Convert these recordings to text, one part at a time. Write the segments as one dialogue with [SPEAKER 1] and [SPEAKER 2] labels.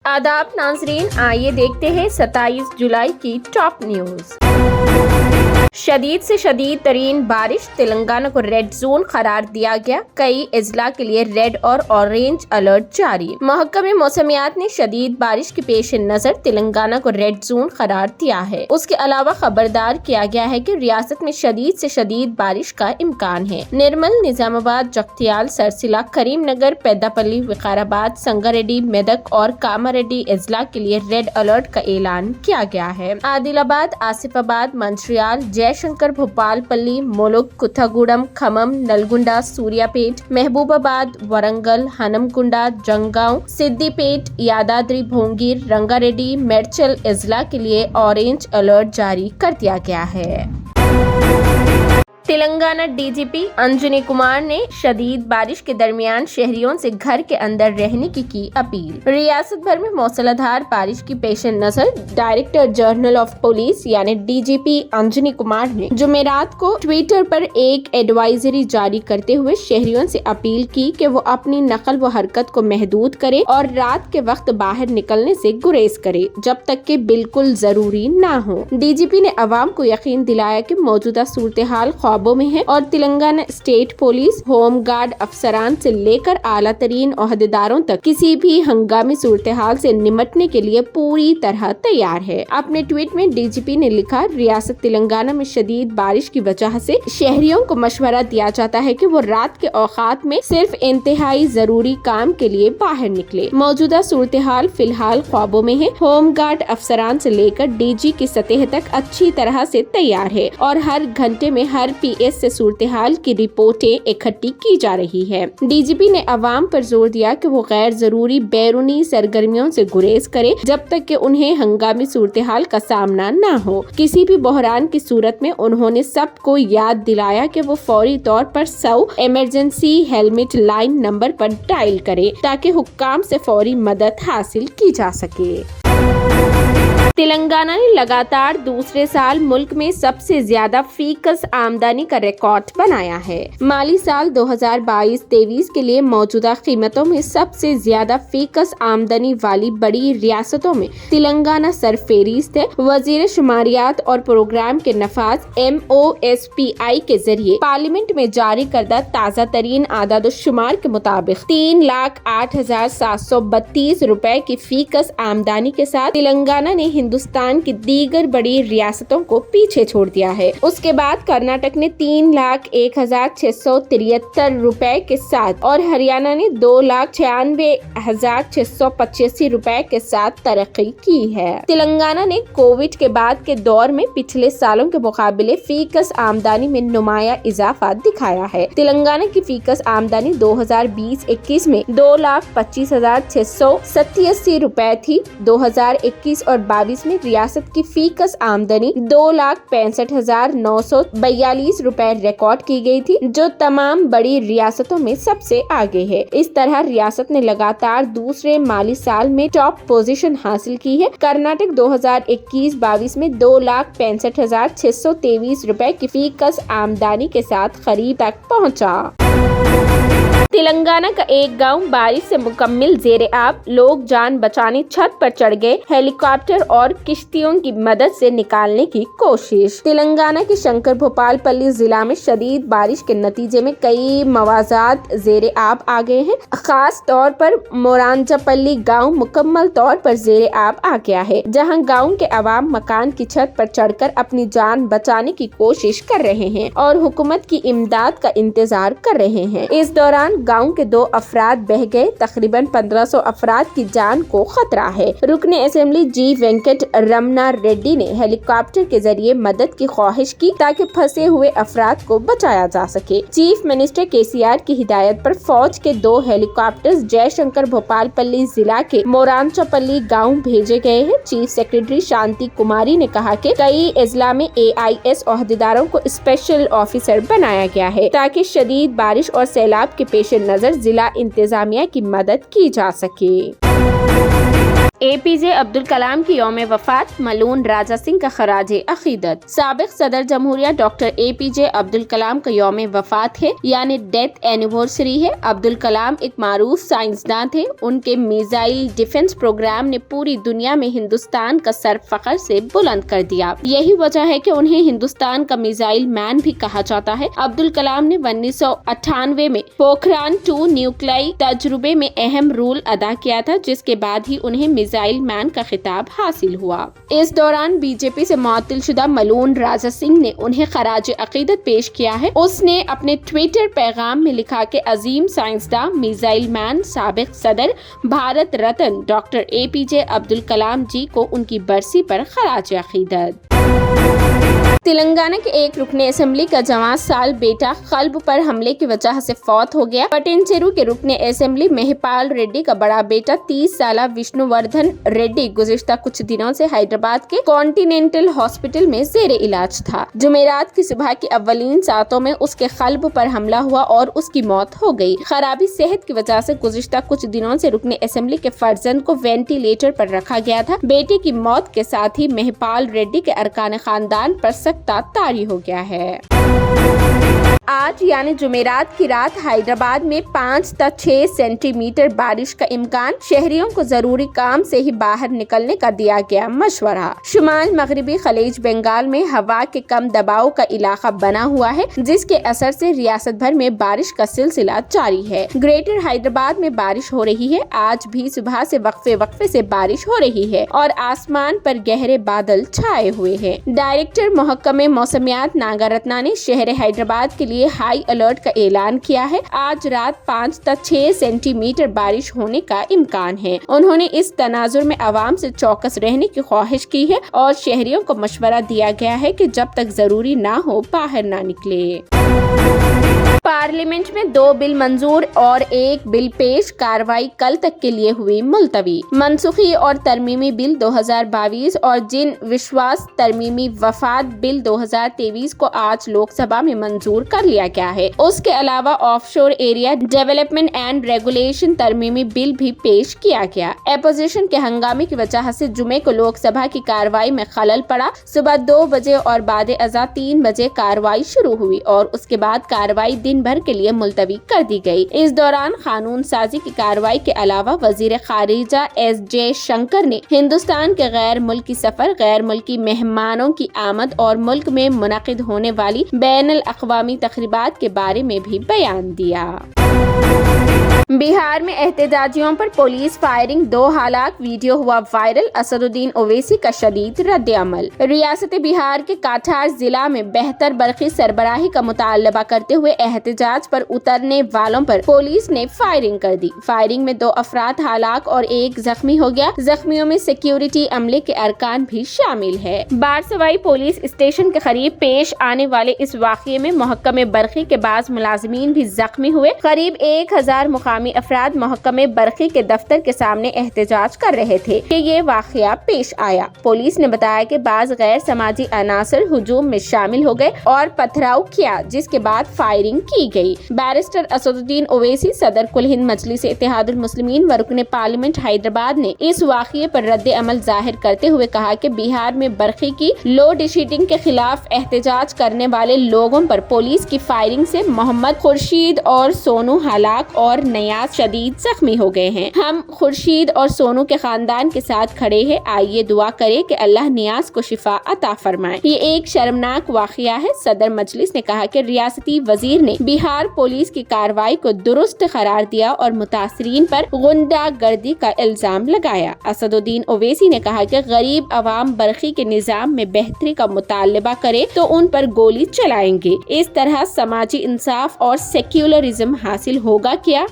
[SPEAKER 1] आदाब नाजरीन, आइए देखते हैं 27 जुलाई की टॉप न्यूज। शदीद से शदीद तरीन बारिश, तेलंगाना को रेड जोन करार दिया गया। कई अजला के लिए रेड और ऑरेंज अलर्ट जारी। महकमे मौसमियात ने शदीद बारिश के पेश नजर तेलंगाना को रेड जोन करार दिया है। उसके अलावा खबरदार किया गया है कि रियासत में शदीद से शदीद बारिश का इम्कान है। निर्मल, निजामाबाद, जगतियाल, सरसिला, करीमनगर, पेद्दापल्ली, विकाराबाद, संगारेड्डी, मेदक और कामारेड्डी अजला के लिए रेड अलर्ट का ऐलान किया गया है। आदिलाबाद, आसिफाबाद, मंचिर्याल, जयशंकर, भोपालपल्ली, मुलुग, कुथागुडम, खम्मम, नलगुंडा, सूर्यापेट, महबूबाबाद, वरंगल, हनमकुंडा, जंगांव, सिद्दीपेट, यादाद्री, भोंगीर, रंगारेड्डी, मेड्चल अजला के लिए ऑरेंज अलर्ट जारी कर दिया गया है। तेलंगाना डीजीपी अंजनी कुमार ने शदीद बारिश के दरमियान शहरियों से घर के अंदर रहने की अपील। रियासत भर में मौसलाधार बारिश की पेश नजर डायरेक्टर जनरल ऑफ पुलिस यानी डीजीपी अंजनी कुमार ने जुमेरात को ट्विटर पर एक एडवाइजरी जारी करते हुए शहरियों से अपील की कि वो अपनी नकल व हरकत को महदूद करे और रात के वक्त बाहर निकलने से गुरेज करे जब तक कि बिल्कुल जरूरी ना हो। डीजीपी ने अवाम को यकीन दिलाया कि मौजूदा सूरत हाल में है और Telangana state police, home guard अफसरान से लेकर आला तरीन ओहदेदारों तक किसी भी हंगामी सूरत हाल से निपटने के लिए पूरी तरह तैयार है। अपने ट्वीट में डीजीपी ने लिखा, रियासत तेलंगाना में शदीद बारिश की वजह से शहरियों को मशवरा दिया जाता है कि वो रात के औकात में सिर्फ इंतहाई जरूरी काम के लिए बाहर निकले। मौजूदा सूरत हाल फिलहाल ख्वाबों में है। होम गार्ड अफसरान से लेकर डीजी की सतह तक अच्छी तरह से तैयार है और हर घंटे में हर पीएस से सूरत हाल की रिपोर्टें इकट्ठी की जा रही है। डीजीपी ने अवाम पर जोर दिया कि वो गैर जरूरी बैरूनी सरगर्मियों से गुरेज करे जब तक कि उन्हें हंगामी सूरत हाल का सामना न हो। किसी भी बहरान की सूरत में उन्होंने सबको याद दिलाया कि वो फौरी तौर पर 100 इमरजेंसी हेलमेट लाइन नंबर पर डायल करे ताकि हुक्काम से फौरी मदद हासिल की जा सके। तेलंगाना ने लगातार दूसरे साल मुल्क में सबसे ज्यादा फीकस आमदनी का रिकॉर्ड बनाया है। माली साल 2022-23 के लिए मौजूदा कीमतों में सबसे ज्यादा फीकस आमदनी वाली बड़ी रियासतों में तेलंगाना सरफहरिस्त है। वजीर शुमारियात और प्रोग्राम के नफाज MOSPI के जरिए पार्लियामेंट में जारी करदा ताज़ा तरीन आदाद-ओ-शुमार के मुताबिक 3,08,732 रुपए की फीकस आमदनी के साथ तेलंगाना ने हिंदुस्तान की दीगर बड़ी रियासतों को पीछे छोड़ दिया है। उसके बाद कर्नाटक ने 3,01,673 रुपए के साथ और हरियाणा ने 2,96,685 रुपए के साथ तरक्की की है। तेलंगाना ने कोविड के बाद के दौर में पिछले सालों के मुकाबले फीकस आमदनी में नुमाया इजाफा दिखाया है। तेलंगाना की फीकस आमदनी 2020-21 में 2,25,687 रुपए थी। 2021 और 22 में रियासत की फीकस आमदनी 2,65,942 रुपए रिकॉर्ड की गई थी, जो तमाम बड़ी रियासतों में सबसे आगे है। इस तरह रियासत ने लगातार दूसरे माली साल में टॉप पोजीशन हासिल की है। कर्नाटक 2021-22 में 2,65,623 रुपए की फीकस आमदनी के साथ करीब तक पहुंचा। तेलंगाना का एक गांव बारिश से मुकम्मल जेर आब, लोग जान बचाने छत पर चढ़ गए। हेलीकॉप्टर और किश्तियों की मदद से निकालने की कोशिश। तेलंगाना के शंकर भोपालपल्ली जिला में शदीद बारिश के नतीजे में कई मवाजात जेर आब आ गए हैं। खास तौर पर मोरांजापल्ली गांव मुकम्मल तौर पर जेर आब आ गया है, जहां गांव के अवाम मकान की छत पर चढ़कर अपनी जान बचाने की कोशिश कर रहे हैं और हुकूमत की इमदाद का इंतजार कर रहे हैं। इस दौरान गांव के 2 अफराद बह गए। तकरीबन 1500 अफराद की जान को खतरा है। रुकने असेंबली जी वेंकट रमना रेड्डी ने हेलीकॉप्टर के जरिए मदद की ख्वाहिश की ताकि फंसे हुए अफराद को बचाया जा सके। चीफ मिनिस्टर KCR की हिदायत पर फौज के 2 हेलीकॉप्टर्स जयशंकर भोपालपल्ली जिला के मोरांचापल्ली गाँव भेजे गए हैं। चीफ सेक्रेटरी शांति कुमारी ने कहा कि कई अजला में AIS ओहदेदारों को स्पेशल ऑफिसर बनाया गया है ताकि शदीद बारिश और सैलाब के पेश नजर जिला इंतजामिया की मदद की जा सके। APJ عبدالکلام کی یوم وفات، ملون راجہ سنگھ کا خراج عقیدت۔ سابق صدر جمہوریہ ڈاکٹر APJ عبدالکلام کا یوم وفات ہے، یعنی ڈیتھ اینیورسری ہے۔ عبدالکلام ایک معروف سائنسداں تھے۔ ان کے میزائل ڈیفنس پروگرام نے پوری دنیا میں ہندوستان کا سر فخر سے بلند کر دیا۔ یہی وجہ ہے کہ انہیں ہندوستان کا میزائل مین بھی کہا جاتا ہے۔ عبدالکلام نے 1998 میں پوکھران 2 نیوکلیائی تجربے میں اہم رول ادا کیا تھا، جس کے بعد ہی انہیں میزائل مین کا خطاب حاصل ہوا۔ اس دوران BJP سے معطل شدہ ملون راجہ سنگھ نے انہیں خراج عقیدت پیش کیا ہے۔ اس نے اپنے ٹویٹر پیغام میں لکھا کہ عظیم سائنسداں، میزائل مین، سابق صدر، بھارت رتن ڈاکٹر APJ عبدالکلام جی کو ان کی برسی پر خراج عقیدت۔ تلنگانہ کے ایک رکن اسمبلی کا جوان سال بیٹا قلب پر حملے کی وجہ سے فوت ہو گیا۔ پٹنچیرو کے رکن اسمبلی مہیپال ریڈی کا بڑا بیٹا 30 سالہ وشنو وردھن ریڈی گزشتہ کچھ دنوں سے حیدرآباد کے کانٹیننٹل ہاسپٹل میں زیر علاج تھا۔ جمعرات کی صبح کی اولین ساعتوں میں اس کے قلب پر حملہ ہوا اور اس کی موت ہو گئی۔ خرابی صحت کی وجہ سے گزشتہ کچھ دنوں سے رکن اسمبلی کے فرزند کو وینٹیلیٹر پر رکھا گیا تھا۔ بیٹے کی موت کے ساتھ ہی مہیپال ریڈی کے ارکان خاندان پر سکتہ طاری ہو گیا ہے۔ آج یعنی جمعرات کی رات حیدرآباد میں 5 تا 6 سینٹی میٹر بارش کا امکان۔ شہریوں کو ضروری کام سے ہی باہر نکلنے کا دیا گیا مشورہ۔ شمال مغربی خلیج بنگال میں ہوا کے کم دباؤ کا علاقہ بنا ہوا ہے، جس کے اثر سے ریاست بھر میں بارش کا سلسلہ جاری ہے۔ گریٹر حیدرآباد میں بارش ہو رہی ہے۔ آج بھی صبح سے وقفے سے بارش ہو رہی ہے اور آسمان پر گہرے بادل چھائے ہوئے ہیں۔ ڈائریکٹر محکمہ موسمیات ناگارتنا نے شہر حیدرآباد کے لیے ہائی الرٹ کا اعلان کیا ہے۔ آج رات 5 تا 6 سینٹی میٹر بارش ہونے کا امکان ہے۔ انہوں نے اس تناظر میں عوام سے چوکس رہنے کی خواہش کی ہے اور شہریوں کو مشورہ دیا گیا ہے کہ جب تک ضروری نہ ہو باہر نہ نکلے۔ پارلیمنٹ میں 2 بل منظور اور 1 بل پیش، کارروائی کل تک کے لیے ہوئی ملتوی۔ منسوخی اور ترمیمی بل 2022 اور جن وشواس ترمیمی وفات بل 2023 کو آج لوک سبھا میں منظور کر لیا گیا ہے۔ اس کے علاوہ آف شور ایریا ڈیولپمنٹ اینڈ ریگولیشن ترمیمی بل بھی پیش کیا گیا۔ اپوزیشن کے ہنگامے کی وجہ سے جمعے کو لوک سبھا کی کارروائی میں خلل پڑا۔ صبح 2 بجے اور بعد ازاں 3 بجے کارروائی شروع ہوئی اور اس کے بعد کارروائی دن بھر کے لیے ملتوی کر دی گئی۔ اس دوران قانون سازی کی کارروائی کے علاوہ وزیر خارجہ SJ شنکر نے ہندوستان کے غیر ملکی سفر، غیر ملکی مہمانوں کی آمد اور ملک میں منعقد ہونے والی بین الاقوامی تقریبات کے بارے میں بھی بیان دیا۔ بہار میں احتجاجیوں پر پولیس فائرنگ، 2 ہلاک، ویڈیو ہوا وائرل۔ اسد الدین اویسی کا شدید رد عمل۔ ریاست بہار کے کاٹھار ضلع میں بہتر برقی سربراہی کا مطالبہ کرتے ہوئے احتجاج پر اترنے والوں پر پولیس نے فائرنگ کر دی۔ فائرنگ میں 2 افراد ہلاک اور 1 زخمی ہو گیا۔ زخمیوں میں سیکیورٹی عملے کے ارکان بھی شامل ہے۔ بارسوائی پولیس اسٹیشن کے قریب پیش آنے والے اس واقعے میں محکمہ برقی کے بعض ملازمین بھی زخمی ہوئے۔ قریب 1000 مقامی افراد محکمہ برقی کے دفتر کے سامنے احتجاج کر رہے تھے کہ یہ واقعہ پیش آیا۔ پولیس نے بتایا کہ بعض غیر سماجی عناصر ہجوم میں شامل ہو گئے اور پتھراؤ کیا، جس کے بعد فائرنگ کی گئی۔ بیرسٹر اسد الدین اویسی، صدر کل ہند مجلس اتحاد المسلمین و رکن پارلیمنٹ حیدرآباد نے اس واقعے پر رد عمل ظاہر کرتے ہوئے کہا کہ بہار میں برقی کی لوڈ شیڈنگ کے خلاف احتجاج کرنے والے لوگوں پر پولیس کی فائرنگ سے محمد خورشید اور سونو ہلاک اور نیاز شدید زخمی ہو گئے ہیں۔ ہم خورشید اور سونو کے خاندان کے ساتھ کھڑے ہیں۔ آئیے دعا کریں کہ اللہ نیاز کو شفا عطا فرمائے۔ یہ ایک شرمناک واقعہ ہے۔ صدر مجلس نے کہا کہ ریاستی وزیر نے بہار پولیس کی کارروائی کو درست قرار دیا اور متاثرین پر غنڈہ گردی کا الزام لگایا۔ اسد الدین اویسی نے کہا کہ غریب عوام برقی کے نظام میں بہتری کا مطالبہ کرے تو ان پر گولی چلائیں گے۔ اس طرح سماجی انصاف اور سیکولرزم حاصل ہوگا کیا؟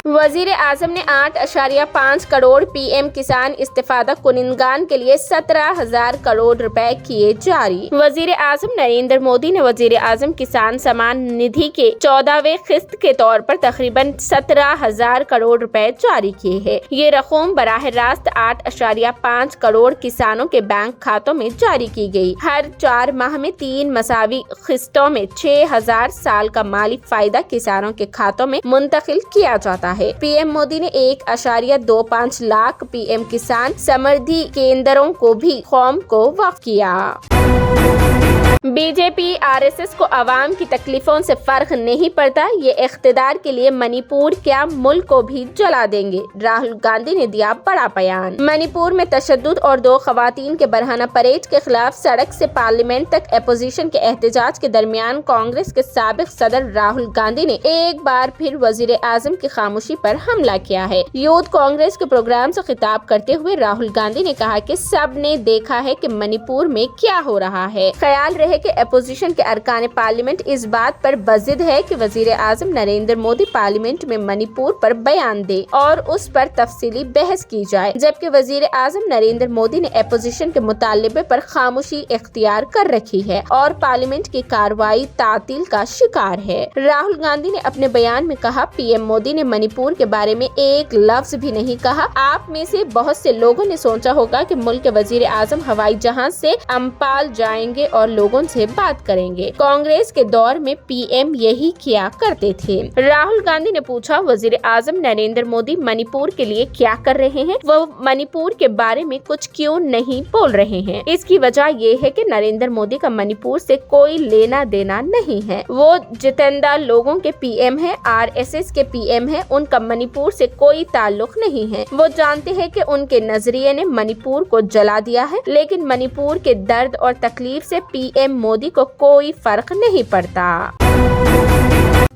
[SPEAKER 1] وزیر اعظم نے 8.5 کروڑ PM کسان استفادہ کنندگان کے لیے 17,000 کروڑ روپے کیے جاری۔ وزیر اعظم نریندر مودی نے وزیر اعظم کسان سمان ندھی کے 14ویں قسط کے طور پر تقریباً 17,000 کروڑ روپے جاری کیے ہیں۔ یہ رقم براہ راست 8.5 کروڑ کسانوں کے بینک کھاتوں میں جاری کی گئی۔ ہر 4 ماہ میں 3 مساوی قسطوں میں 6,000 سال کا مالی فائدہ کسانوں کے کھاتوں میں منتقل کیا جاتا करता है। पीएम मोदी ने 1.25 लाख पीएम किसान समृद्धि केंद्रों को भी कौम को वक्फ किया। बीजेपी आरएसएस को अवाम की तकलीफों से फर्क नहीं पड़ता, ये इख्तिदार के लिए मणिपुर क्या मुल्क को भी जला देंगे। राहुल गांधी ने दिया बड़ा बयान। मणिपुर में तशद्दुद और 2 खवातीन के बरहाना परेड के खिलाफ सड़क से पार्लियामेंट तक अपोजिशन के एहतजाज के दरमियान कांग्रेस के साबिक सदर राहुल गांधी ने एक बार फिर वजीर आजम की खामोशी पर हमला किया है। यूथ कांग्रेस के प्रोग्राम से खिताब करते हुए राहुल गांधी ने कहा कि सब ने देखा है कि मणिपुर में क्या हो रहा है। ख्याल रहे कि अपोजिशन के अरकान पार्लियामेंट इस बात पर बजिद है कि वजीर आजम नरेंद्र मोदी पार्लियामेंट में मणिपुर पर बयान दे और उस पर तफसीली बहस की जाए, जबकि वजीर आजम नरेंद्र मोदी ने अपोजिशन के मुतालिबे पर खामोशी इख्तियार कर रखी है और पार्लियामेंट की कार्रवाई तातील का शिकार है। राहुल गांधी ने अपने बयान में कहा, पीएम मोदी ने मणिपुर के बारे में एक लफ्ज भी नहीं कहा। आप में से बहुत से लोगों ने सोचा होगा कि मुल्क के वजीर आजम हवाई जहाज से अम्पाल जाएंगे और लोगों से बात करेंगे। कांग्रेस के दौर में पीएम यही किया करते थे। राहुल गांधी ने पूछा, वजीर आजम नरेंद्र मोदी मणिपुर के लिए क्या कर रहे हैं? वो मणिपुर के बारे में कुछ क्यों नहीं बोल रहे हैं? इसकी वजह ये है कि नरेंद्र मोदी का मणिपुर से कोई लेना देना नहीं है। वो जितेंद्र लोगों के पीएम है, आरएसएस के पीएम है, उनका मणिपुर से कोई ताल्लुक नहीं है। वो जानते हैं कि उनके नजरिए ने मणिपुर को जला दिया है, लेकिन मणिपुर के दर्द और तकलीफ से पीएम मोदी को कोई फर्क नहीं पड़ता।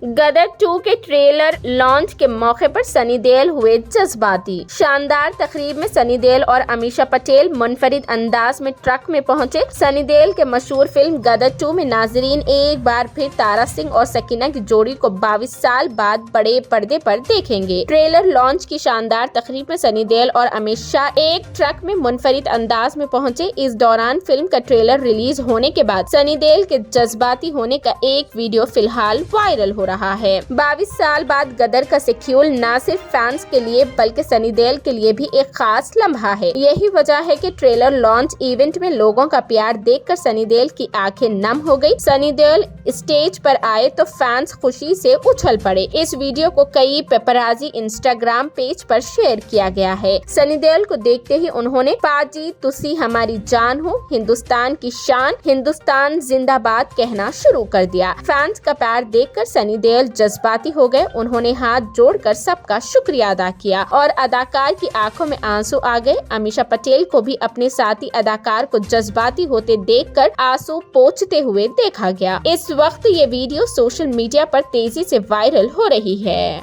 [SPEAKER 1] गदर 2 के ट्रेलर लॉन्च के मौके पर सनी देओल हुए जज्बाती। शानदार तकरीब में सनी देओल और अमीषा पटेल मुनफरिद अंदाज में ट्रक में पहुंचे। सनी देओल के मशहूर फिल्म गदर 2 में नाजरीन एक बार फिर तारा सिंह और सकीना की जोड़ी को 22 साल बाद बड़े पर्दे पर देखेंगे। ट्रेलर लॉन्च की शानदार तकरीब में सनी देओल और अमीषा एक ट्रक में मुनफरिद अंदाज में पहुंचे। इस दौरान फिल्म का ट्रेलर रिलीज होने के बाद सनी देओल के जज्बाती होने का एक वीडियो फिलहाल वायरल हो रहा है। 22 साल बाद गदर का सेक्यूल न सिर्फ फैंस के लिए बल्कि सनी देओल के लिए भी एक खास लम्हा है। यही वजह है कि ट्रेलर लॉन्च इवेंट में लोगों का प्यार देखकर सनी देओल की आंखें नम हो गई। सनी देओल स्टेज पर आए तो फैंस खुशी से उछल पड़े। इस वीडियो को कई पेपराजी इंस्टाग्राम पेज पर शेयर किया गया है। सनी देओल को देखते ही उन्होंने पाजी तुसी हमारी जान हो, हिंदुस्तान की शान, हिंदुस्तान जिंदाबाद कहना शुरू कर दिया। फैंस का प्यार देखकर सनी देओल जज्बाती हो गए। उन्होंने हाथ जोड़कर सबका शुक्रिया अदा किया और अदाकार की आंखों में आंसू आ गए। अमीषा पटेल को भी अपने साथी अदाकार को जज्बाती होते देखकर आंसू पोंछते हुए देखा गया। इस वक्त ये वीडियो सोशल मीडिया पर तेजी से वायरल हो रही है।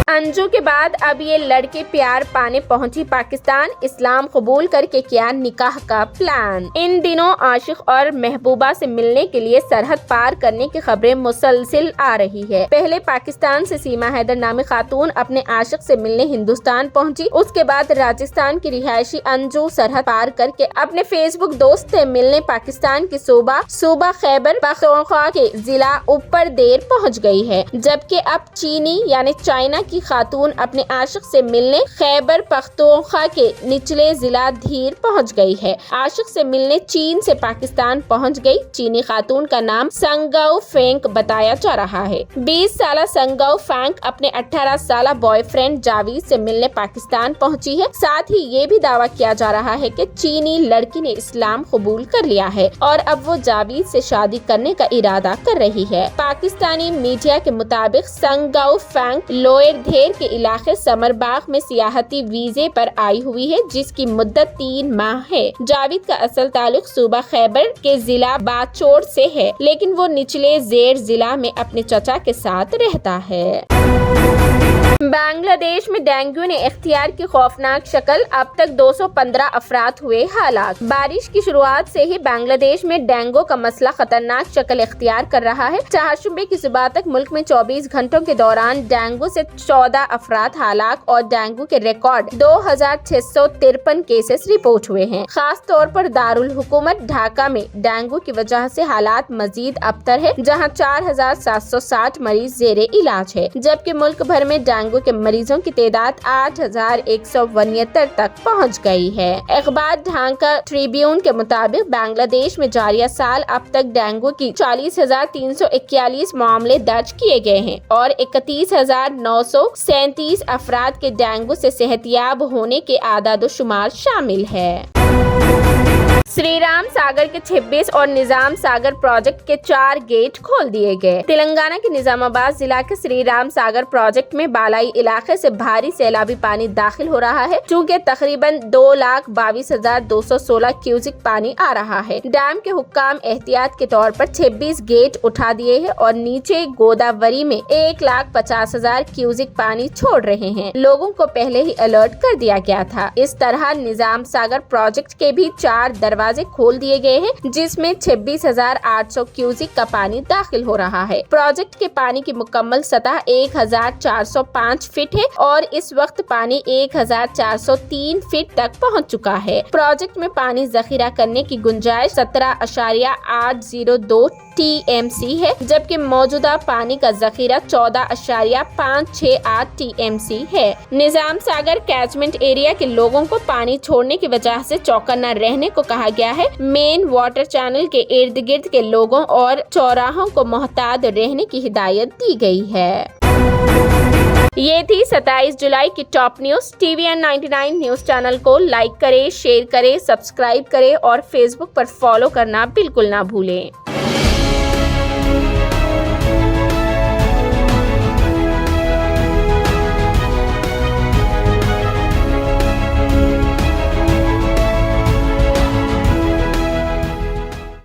[SPEAKER 1] अंजू के बाद अब ये लड़की प्यार पाने पहुंची पाकिस्तान। इस्लाम कबूल करके किया निकाह का प्लान। इन दिनों आशिक और महबूबा से मिलने के लिए सरहद पार करने की खबरें मुसलसिल आ रही है। पहले पाकिस्तान से सीमा हैदर नामी खातून अपने आशिक से मिलने हिंदुस्तान पहुंची। उसके बाद राजस्थान की रिहायशी अंजू सरहद पार करके अपने फेसबुक दोस्त से मिलने पाकिस्तान की सूबा खैबर पख्तूनख्वा के जिला ऊपर देर पहुँच गयी है। जबकि अब चीनी यानी चाइना की खातून अपने आशिक से मिलने खैबर पख्तूनख्वा के निचले जिला धीर पहुंच गई है। आशिक से मिलने चीन से पाकिस्तान पहुंच गई। चीनी खातून का नाम संगाओ फेंग बताया जा रहा है। 20 साल संगाओ फेंग अपने 18 साल बॉयफ्रेंड जावेद से मिलने पाकिस्तान पहुंची है। साथ ही ये भी दावा किया जा रहा है कि चीनी लड़की ने इस्लाम कबूल कर लिया है और अब वो जावेद से शादी करने का इरादा कर रही है। पाकिस्तानी मीडिया के मुताबिक संगाओ फेंग लोअर धेर के इलाके समरबाग में सियाहती वीजे पर आई हुई है, जिसकी मुद्दत 3 माह है। जावेद का असल ताल्लुक सूबा खैबर के जिला बाचोड़ से है, लेकिन वो निचले जेर जिला में अपने चचा के साथ रहता है। बांग्लादेश में डेंगू ने इख्तियार की खौफनाक शक्ल। अब तक 215 अफराद हुए हलाक। बारिश की शुरुआत से ही बांग्लादेश में डेंगू का मसला खतरनाक शक्ल इख्तियार कर रहा है। चारशंबे की सुबह तक मुल्क में 24 घंटों के दौरान डेंगू से 14 अफराद हलाक और डेंगू के रिकॉर्ड 2653 केसेस रिपोर्ट हुए हैं। खास तौर पर दारुल हुकूमत ढाका में डेंगू की वजह से हालात मजीद अबतर है, जहाँ 4760 मरीज जेरे इलाज है, जबकि मुल्क भर में डेंगू डेंगू के मरीजों की तादाद 8,169 तक पहुंच गई है। अखबार ढाका ट्रिब्यून के मुताबिक बांग्लादेश में जारिया साल अब तक डेंगू की 40,341 मामले दर्ज किए गए हैं और 31,937 अफराद के डेंगू से सेहतियाब होने के आदाद-ओ-शुमार शामिल है। श्री राम सागर के 26 और निजाम सागर प्रोजेक्ट के 4 गेट खोल दिए गए। तेलंगाना के निजामाबाद जिला के श्री राम सागर प्रोजेक्ट में बालाई इलाके से भारी सैलाबी पानी दाखिल हो रहा है, चूँकि तकरीबन 2,22,216 क्यूसिक पानी आ रहा है। डैम के हुक्काम एहतियात के तौर पर 26 गेट उठा दिए हैं और नीचे गोदावरी में 1,50,000 क्यूसिक पानी छोड़ रहे हैं। लोगों को पहले ही अलर्ट कर दिया गया था। इस तरह निजाम सागर प्रोजेक्ट के भी 4 दरवाजे खोल दिए गए हैं, जिसमें 26,800 क्यूसिक का पानी दाखिल हो रहा है। प्रोजेक्ट के पानी की मुकम्मल सतह 1,405 फीट है और इस वक्त पानी 1,403 फीट तक पहुंच चुका है। प्रोजेक्ट में पानी जखीरा करने की गुंजाइश 17.802 TMC है, जबकि मौजूदा पानी का जखीरा 14.568 TMC है। निजाम सागर कैचमेंट एरिया के लोगों को पानी छोड़ने की वजह से चौकन्ना रहने को कहा गया है। मेन वाटर चैनल के इर्द गिर्द के लोगों और चौराहों को मोहतात रहने की हिदायत दी गई है। ये थी 27 जुलाई की top news. TVN 99 news channel को लाइक करें, शेयर करें, सब्सक्राइब करें और फेसबुक पर फॉलो करना बिल्कुल ना भूलें।